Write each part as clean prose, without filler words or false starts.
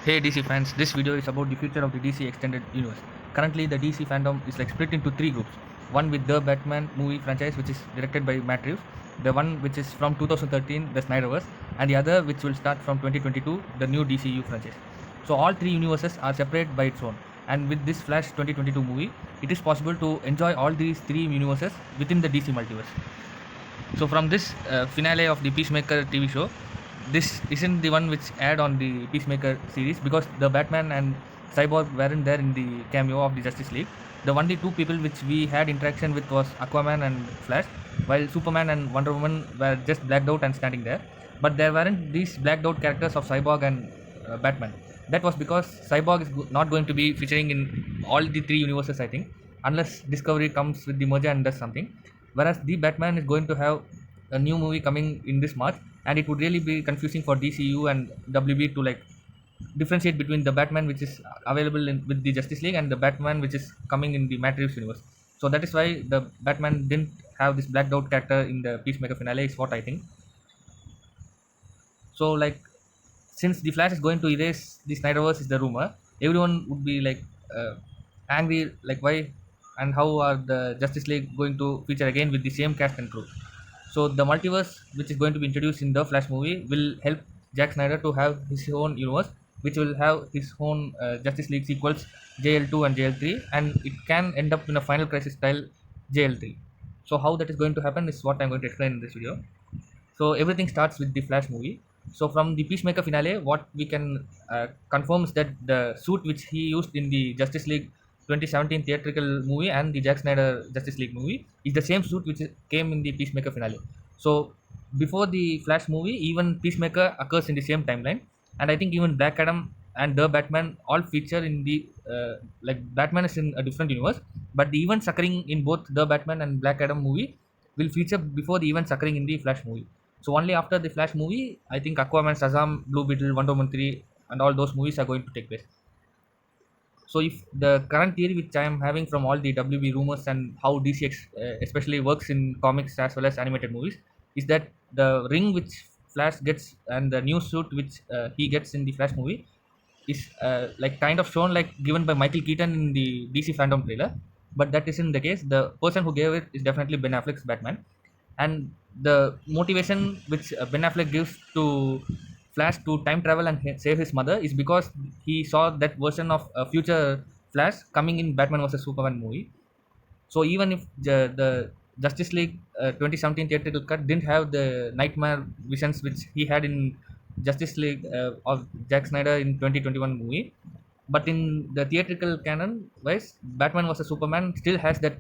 Hey DC fans, this video is about the future of the DC extended universe. Currently, the DC fandom is split into three groups. One with the Batman movie franchise, which is directed by Matt Reeves, the one which is from 2013, the Snyderverse, and the other which will start from 2022, the new DCEU franchise. So all three universes are separate by its own. And with this Flash 2022 movie, it is possible to enjoy all these three universes within the DC Multiverse. So from this finale of the Peacemaker TV show, this isn't the one which aired on the Peacemaker series because the Batman and Cyborg weren't there in the cameo of the Justice League. The only two people which we had interaction with was Aquaman and Flash, while Superman and Wonder Woman were just blacked out and standing there. But there weren't these blacked out characters of Cyborg and Batman. That was because Cyborg is not going to be featuring in all the three universes, I think, unless Discovery comes with the merger and does something. Whereas the Batman is going to have a new movie coming in this March, and it would really be confusing for DCU and WB to differentiate between the Batman which is available with the Justice League and the Batman which is coming in the Matt Reeves universe. So that is why the Batman didn't have this blacked out character in the Peacemaker finale, is what I think. So since the Flash is going to erase the Snyderverse is the rumor, everyone would be angry, why and how are the Justice League going to feature again with the same cast and crew. So the multiverse, which is going to be introduced in the Flash movie, will help Zack Snyder to have his own universe, which will have his own Justice League sequels, JL2 and JL3, and it can end up in a Final Crisis style JL3. So how that is going to happen is what I'm going to explain in this video. So everything starts with the Flash movie. So from the Peacemaker finale, what we can confirm is that the suit which he used in the Justice League 2017 theatrical movie and the Zack Snyder Justice League movie is the same suit which came in the Peacemaker finale. So before the Flash movie, even Peacemaker occurs in the same timeline, and I think even Black Adam and the Batman all feature in the Batman is in a different universe, but the events occurring in both the Batman and Black Adam movie will feature before the events occurring in the Flash movie. So only after the Flash movie, I think Aquaman, Shazam, Blue Beetle, Wonder Woman 3, and all those movies are going to take place. So if the current theory which I am having from all the WB rumors and how DC especially works in comics as well as animated movies, is that the ring which Flash gets and the new suit which he gets in the Flash movie is kind of shown given by Michael Keaton in the DC fandom trailer, but that isn't the case. The person who gave it is definitely Ben Affleck's Batman, and the motivation which Ben Affleck gives to Flash to time travel and save his mother is because he saw that version of a future Flash coming in Batman vs Superman movie. So even if the Justice League 2017 theatrical cut didn't have the nightmare visions which he had in Justice League of Zack Snyder in 2021 movie, but in the theatrical canon wise, Batman vs Superman still has that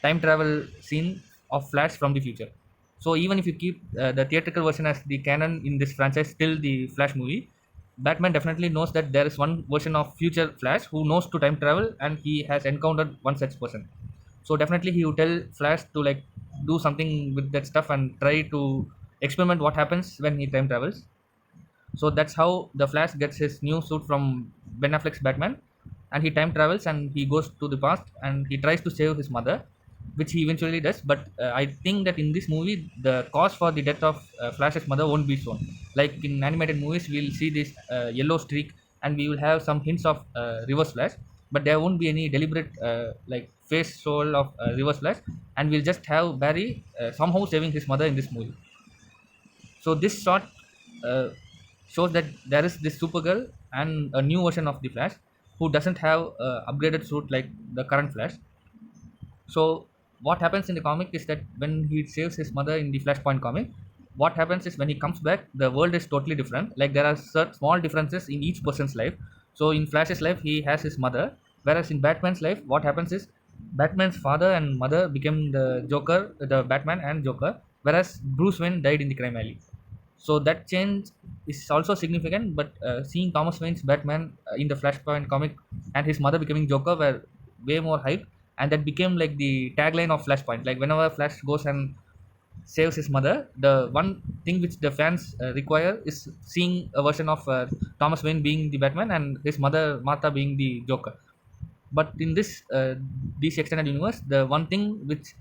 time travel scene of Flash from the future. So even if you keep the theatrical version as the canon in this franchise, still the Flash movie, Batman definitely knows that there is one version of future Flash who knows to time travel, and he has encountered one such person. So definitely he would tell Flash to do something with that stuff and try to experiment what happens when he time travels. So that's how the Flash gets his new suit from Ben Affleck's Batman, and he time travels and he goes to the past and he tries to save his mother, which he eventually does. But I think that in this movie, the cause for the death of Flash's mother won't be shown. Like in animated movies, we'll see this yellow streak, and we will have some hints of Reverse Flash, but there won't be any deliberate face soul of Reverse Flash, and we'll just have Barry somehow saving his mother in this movie. So this shot uh, shows that there is this Supergirl and a new version of the Flash who doesn't have upgraded suit like the current Flash. So what happens in the comic is that when he saves his mother in the Flashpoint comic, what happens is when he comes back, the world is totally different. Like there are certain small differences in each person's life. So in Flash's life, he has his mother, whereas in Batman's life, what happens is Batman's father and mother became the Joker, the Batman and Joker, whereas Bruce Wayne died in the crime alley. So that change is also significant. But seeing Thomas Wayne's Batman in the Flashpoint comic and his mother becoming Joker were way more hype, and that became like the tagline of Flashpoint. Like whenever Flash goes and saves his mother, the one thing which the fans require is seeing a version of Thomas Wayne being the Batman and his mother Martha being the Joker. But in this DC extended universe, the one thing which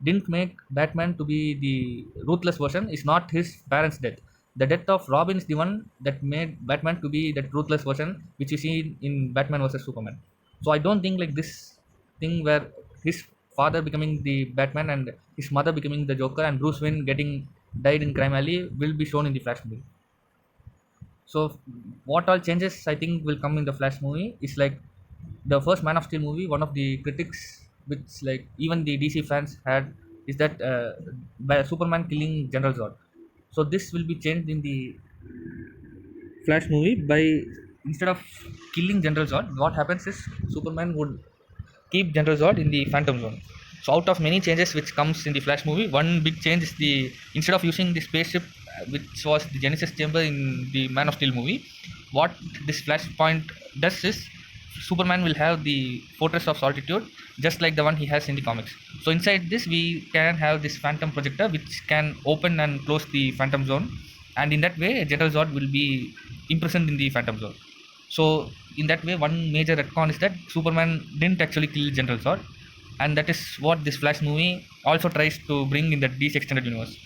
didn't make Batman to be the ruthless version is not his parents' death. The death of Robin is the one that made Batman to be that ruthless version which you see in Batman versus Superman. So I don't think like this thing where his father becoming the Batman and his mother becoming the Joker and Bruce Wayne getting died in Crime Alley will be shown in the Flash movie. So what all changes I think will come in the Flash movie is like the first Man of Steel movie. One of the critics, which like even the DC fans had, is that by Superman killing General Zod. So this will be changed in the Flash movie by instead of killing General Zod, what happens is Superman would keep General Zod in the Phantom Zone. So out of many changes which comes in the Flash movie, one big change is the instead of using the spaceship, which was the Genesis chamber in the Man of Steel movie, what this Flashpoint does is Superman will have the Fortress of Solitude, just like the one he has in the comics. So inside this, we can have this Phantom projector, which can open and close the Phantom Zone, and in that way, General Zod will be imprisoned in the Phantom Zone. So in that way, one major retcon is that Superman didn't actually kill General Zod, and that is what this Flash movie also tries to bring in the DC extended universe.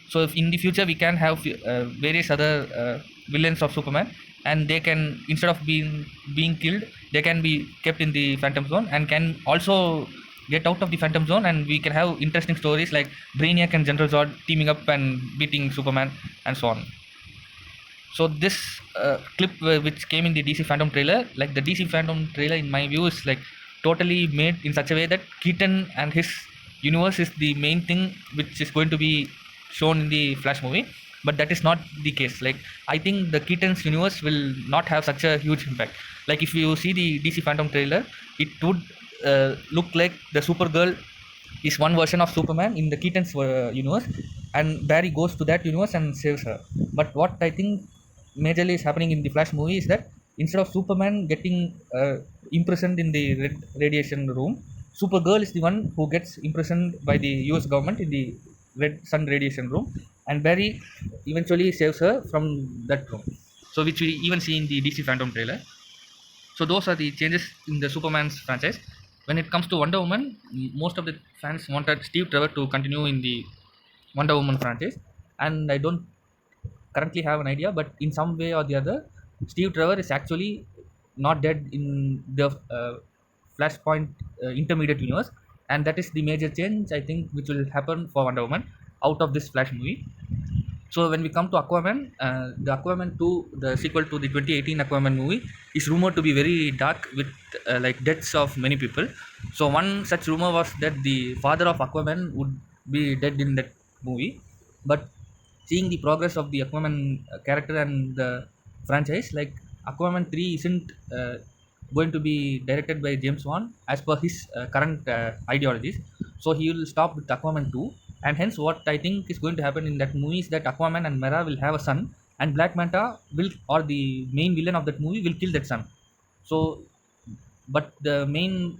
So if in the future we can have various other villains of Superman, and they can instead of being killed, they can be kept in the Phantom Zone and can also get out of the Phantom Zone, and we can have interesting stories like Brainiac and General Zod teaming up and beating Superman and so on. So this clip which came in the DC Phantom trailer, like the DC Phantom trailer in my view is like totally made in such a way that Keaton and his universe is the main thing which is going to be shown in the Flash movie, but that is not the case. Like I think the Keaton's universe will not have such a huge impact. Like if you see the DC Phantom trailer, it would look like the Supergirl is one version of Superman in the Keaton's universe, and Barry goes to that universe and saves her. But what I think majorly is happening in the Flash movie is that instead of Superman getting imprisoned in the radiation room, Supergirl is the one who gets imprisoned by the US government in the red sun radiation room, and Barry eventually saves her from that room. So which we even see in the DC Phantom trailer. So those are the changes in the Superman's franchise. When it comes to Wonder Woman, most of the fans wanted Steve Trevor to continue in the Wonder Woman franchise, and I don't currently have an idea, but in some way or the other, Steve Trevor is actually not dead in the Flashpoint intermediate universe, and that is the major change I think which will happen for Wonder Woman out of this Flash movie. So when we come to Aquaman, the Aquaman 2, the sequel to the 2018 Aquaman movie, is rumored to be very dark with like deaths of many people. So one such rumor was that the father of Aquaman would be dead in that movie. But seeing the progress of the Aquaman character and the franchise, like Aquaman 3 isn't going to be directed by James Wan as per his current ideologies. So he will stop with Aquaman 2, and hence what I think is going to happen in that movie is that Aquaman and Mera will have a son, and Black Manta will, or the main villain of that movie will kill that son. So but the main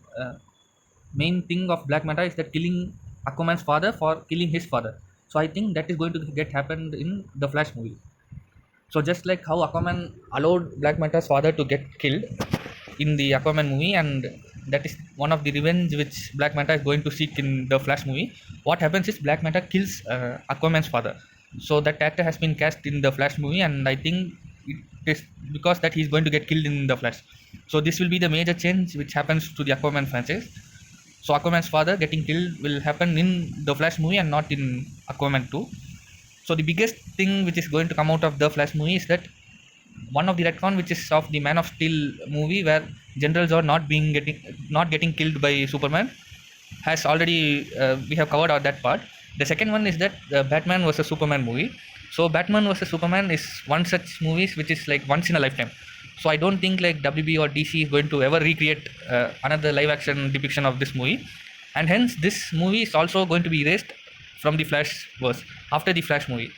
thing of Black Manta is that killing Aquaman's father for killing his father. So I think that is going to get happened in the Flash movie. So just like how Aquaman allowed Black Manta's father to get killed in the Aquaman movie, and that is one of the revenge which Black Manta is going to seek in the Flash movie. What happens is Black Manta kills Aquaman's father. So that actor has been cast in the Flash movie, and I think it is because that he's going to get killed in the Flash. So this will be the major change which happens to the Aquaman franchise. So Aquaman's father getting killed will happen in the Flash movie and not in Aquaman 2. So the biggest thing which is going to come out of the Flash movie is that one of the retcon which is of the Man of Steel movie, where General Zod not getting killed by Superman, has already we have covered out that part. The second one is that Batman vs Superman movie. So Batman vs Superman is one such movies which is like once in a lifetime. So I don't think like WB or DC is going to ever recreate another live action depiction of this movie, and hence this movie is also going to be erased from the Flash verse after the Flash movie.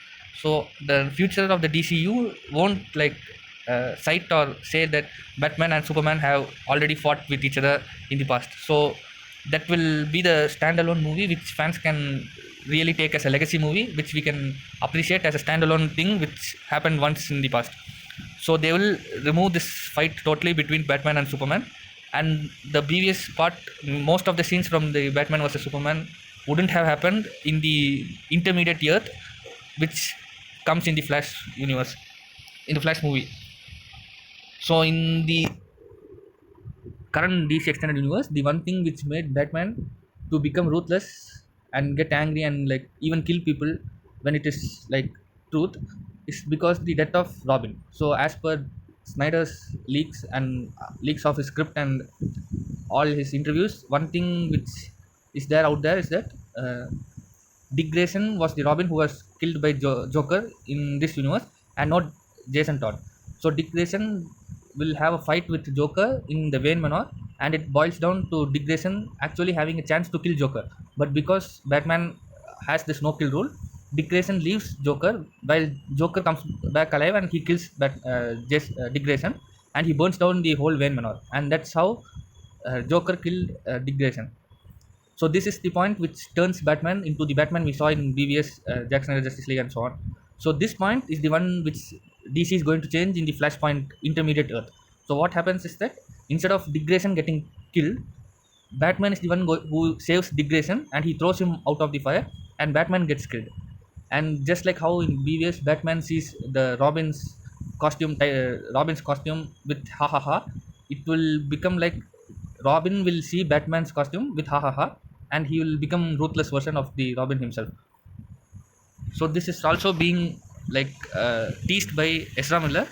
So the future of the DCU won't like cite or say that Batman and Superman have already fought with each other in the past. So that will be the standalone movie which fans can really take as a legacy movie, which we can appreciate as a standalone thing which happened once in the past. So they will remove this fight totally between Batman and Superman, and the previous part, most of the scenes from the Batman vs Superman wouldn't have happened in the intermediate Earth, which comes in the Flash universe, in the Flash movie. So in the current DC extended universe, the one thing which made Batman to become ruthless and get angry and like even kill people when it is like truth is because the death of Robin. So as per Snyder's leaks and leaks of his script and all his interviews, one thing which is there out there is that Dick Grayson was the Robin who was killed by Joker in this universe, and not Jason Todd. So Dick Grayson will have a fight with Joker in the Wayne Manor, and it boils down to Dick Grayson actually having a chance to kill Joker. But because Batman has this no kill rule, Dick Grayson leaves Joker while Joker comes back alive and he kills Dick Grayson, and he burns down the whole Wayne Manor, and that's how Joker killed Dick Grayson. So this is the point which turns Batman into the Batman we saw in BVS, Jack Snyder Justice League, and so on. So this point is the one which DC is going to change in the Flashpoint Intermediate Earth. So what happens is that instead of Dick Grayson getting killed, Batman is the one who saves Dick Grayson and he throws him out of the fire, and Batman gets killed. And just like how in BVS Batman sees the Robin's costume with ha ha ha, it will become like Robin will see Batman's costume with ha ha ha, and he will become ruthless version of the Robin himself. So this is also being like teased by Ezra Miller.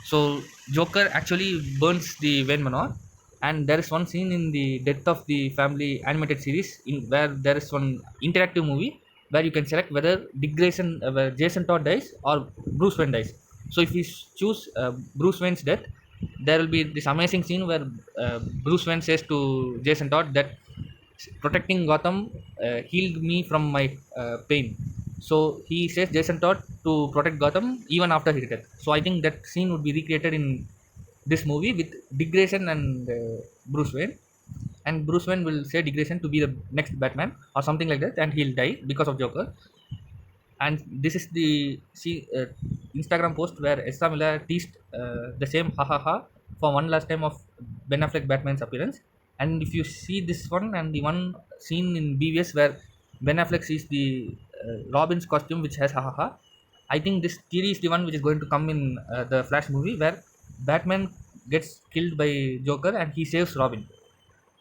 So Joker actually burns the Wayne Manor, and there is one scene in the Death of the Family animated series in where there is one interactive movie where you can select whether Dick Grayson, where Jason Todd dies or Bruce Wayne dies. So if we choose Bruce Wayne's death, there will be this amazing scene where Bruce Wayne says to Jason Todd that protecting Gotham healed me from my pain. So he says Jason Todd to protect Gotham even after his death. So I think that scene would be recreated in this movie with Dick Grayson and Bruce Wayne. And Bruce Wayne will say Dick Grayson to be the next Batman or something like that, and he'll die because of Joker. And this is the Instagram post where Ezra Miller teased the same ha ha ha for one last time of Ben Affleck Batman's appearance. And if you see this one and the one scene in BVS where Ben Affleck sees the Robin's costume which has ha ha ha, I think this theory is the one which is going to come in the Flash movie where Batman gets killed by Joker and he saves Robin.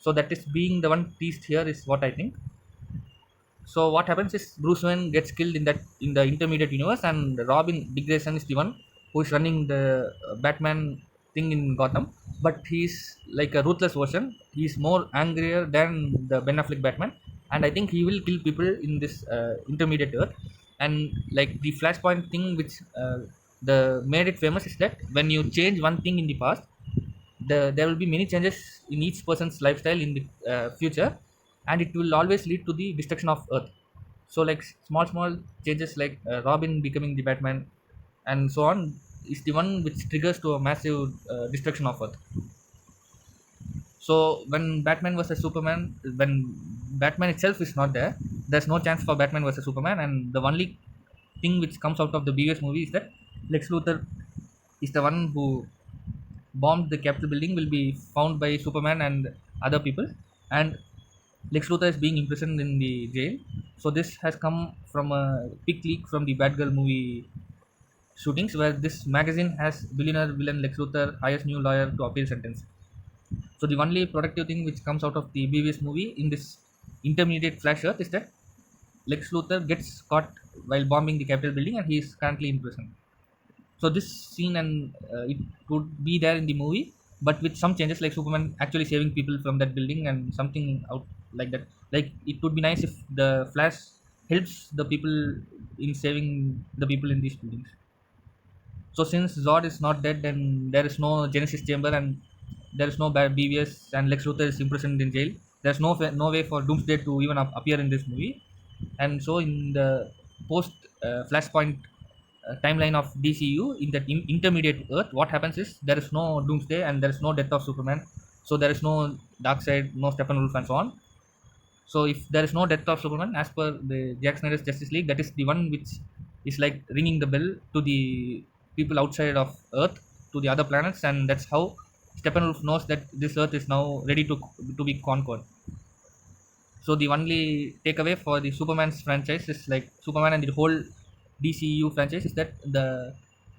So that is being the one teased here is what I think. So what happens is Bruce Wayne gets killed in the intermediate universe, and Robin Dick Grayson is the one who is running the Batman thing in Gotham. But he's like a ruthless version. He's more angrier than the Ben Affleck Batman, and I think he will kill people in this intermediate Earth. And like the Flashpoint thing, which the made it famous is that when you change one thing in the past, there will be many changes in each person's lifestyle in the future, and it will always lead to the destruction of Earth. So like small changes like Robin becoming the Batman and so on is the one which triggers to a massive destruction of Earth. So when Batman versus Superman, when Batman itself is not there, there's no chance for Batman versus Superman, and the only thing which comes out of the BVS movie is that Lex Luthor is the one who bombed the Capitol building, will be found by Superman and other people, and Lex Luthor is being imprisoned in the jail. So this has come from a big leak from the Batgirl movie shootings, where this magazine has billionaire villain Lex Luthor hires new lawyer to appeal sentence. So the only productive thing which comes out of the BVS movie in this intermediate Flash Earth is that Lex Luthor gets caught while bombing the Capitol building, and he is currently in prison. So this scene and it could be there in the movie, but with some changes like Superman actually saving people from that building and something out like that. Like it would be nice if the Flash helps the people in saving the people in these buildings. So since Zod is not dead and there is no Genesis Chamber and there is no bad BVS and Lex Luthor is imprisoned in jail, there's no way for Doomsday to even appear in this movie. And so in the post Flashpoint timeline of DCEU in that intermediate Earth, what happens is there is no Doomsday and there is no death of Superman. So there is no Darkseid, no Steppenwolf, and so on. So if there is no death of Superman, as per the Jack Snyder's Justice League, that is the one which is like ringing the bell to the people outside of Earth, to the other planets, and that's how Steppenwolf knows that this Earth is now ready to be conquered. So the only takeaway for the Superman's franchise is like Superman and the whole DCEU franchise is that the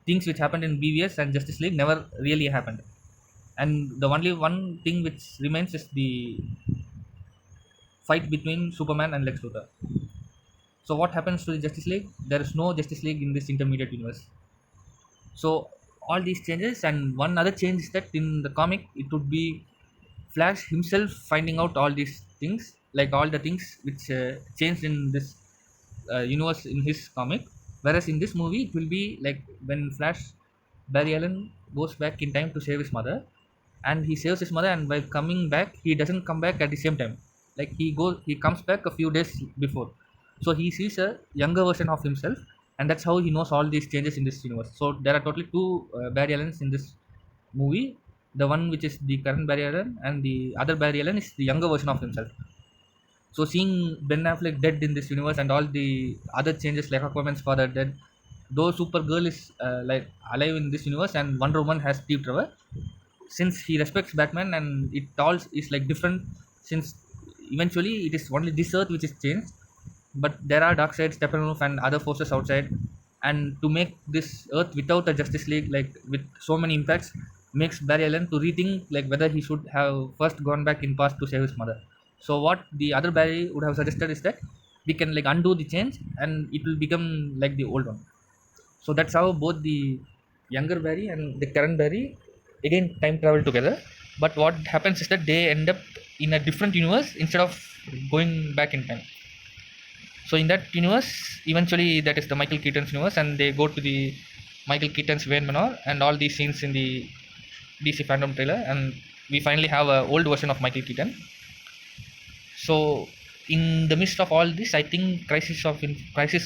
things which happened in BVS and Justice League never really happened, and the only one thing which remains is the fight between Superman and Lex Luthor. So what happens to the Justice League? There is no Justice League in this intermediate universe. So all these changes, and one other change is that in the comic it would be Flash himself finding out all these things, like all the things which changed in this universe in his comic. Whereas in this movie, it will be like when Flash, Barry Allen goes back in time to save his mother, and he saves his mother, and while coming back, he doesn't come back at the same time. Like he comes back a few days before, so he sees a younger version of himself, and that's how he knows all these changes in this universe. So there are totally two Barry Allens in this movie. The one which is the current Barry Allen, and the other Barry Allen is the younger version of himself. So seeing Ben Affleck dead in this universe and all the other changes like Aquaman's father dead, though Supergirl is like alive in this universe and Wonder Woman has Steve Trevor, since he respects Batman and it all is like different, since eventually it is only this Earth which is changed, but there are Darkseid, Steppenwolf and other forces outside, and to make this Earth without a Justice League, like with so many impacts, makes Barry Allen to rethink like whether he should have first gone back in past to save his mother. So what the other Barry would have suggested is that we can like undo the change and it will become like the old one. So that's how both the younger Barry and the current Barry again time travel together. But what happens is that they end up in a different universe instead of going back in time. So in that universe, eventually that is the Michael Keaton's universe, and they go to the Michael Keaton's Wayne Manor, and all these scenes in the DC fandom trailer, and we finally have a old version of Michael Keaton. So in the midst of all this, I think Crisis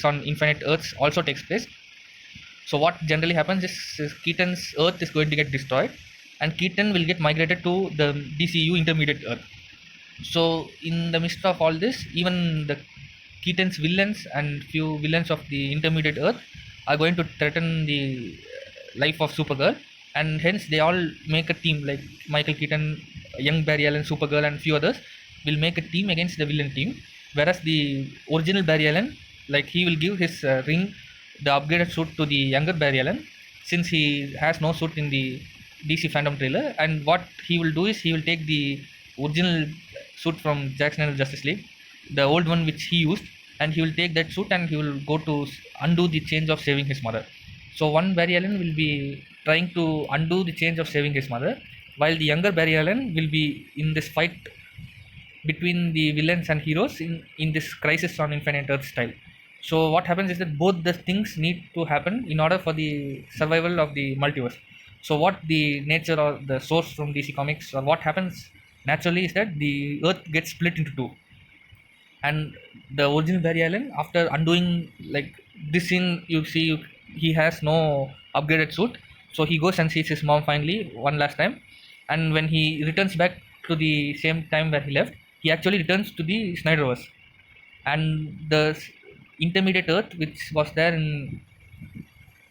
on Infinite Earths also takes place. So what generally happens is Keaton's Earth is going to get destroyed, and Keaton will get migrated to the DCU intermediate Earth. So in the midst of all this, even the Keaton's villains and few villains of the intermediate Earth are going to threaten the life of Supergirl, and hence they all make a team, like Michael Keaton, young Barry Allen, Supergirl, and few others will make a team against the villain team. Whereas the original Barry Allen, like he will give his ring, the upgraded suit to the younger Barry Allen, since he has no suit in the DC fandom trailer. And what he will do is he will take the original suit from Zack Snyder's Justice League, the old one which he used, and he will take that suit and he will go to undo the change of saving his mother. So one Barry Allen will be trying to undo the change of saving his mother, while the younger Barry Allen will be in this fight between the villains and heroes in this Crisis on Infinite Earth style. So what happens is that both the things need to happen in order for the survival of the multiverse. So what the nature or the source from DC Comics, or what happens naturally, is that the Earth gets split into two, and the original Barry Allen, after undoing like this scene, you see he has no upgraded suit, so he goes and sees his mom finally one last time, and when he returns back to the same time where he left, he actually returns to the Snyderverse, and the intermediate Earth, which was there in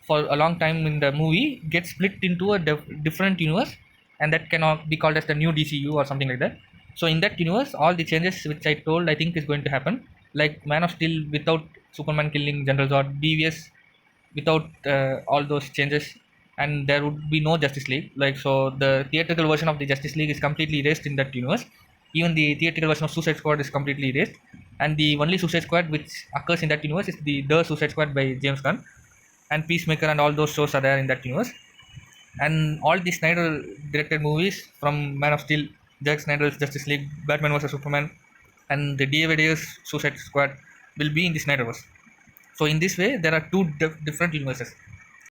for a long time in the movie, gets split into a different universe, and that cannot be called as the new DCU or something like that. So in that universe, all the changes which I told, I think is going to happen, like Man of Steel without Superman killing General Zod, BVS without all those changes, and there would be no Justice League. Like, so the theatrical version of the Justice League is completely erased in that universe. Even the theatrical version of Suicide Squad is completely erased, and the only Suicide Squad which occurs in that universe is the Suicide Squad by James Gunn, and Peacemaker and all those shows are there in that universe. And all the Snyder directed movies from Man of Steel, Zack Snyder's Justice League, Batman vs Superman, and the DVD's Suicide Squad will be in the Snyderverse. So in this way, there are two different universes.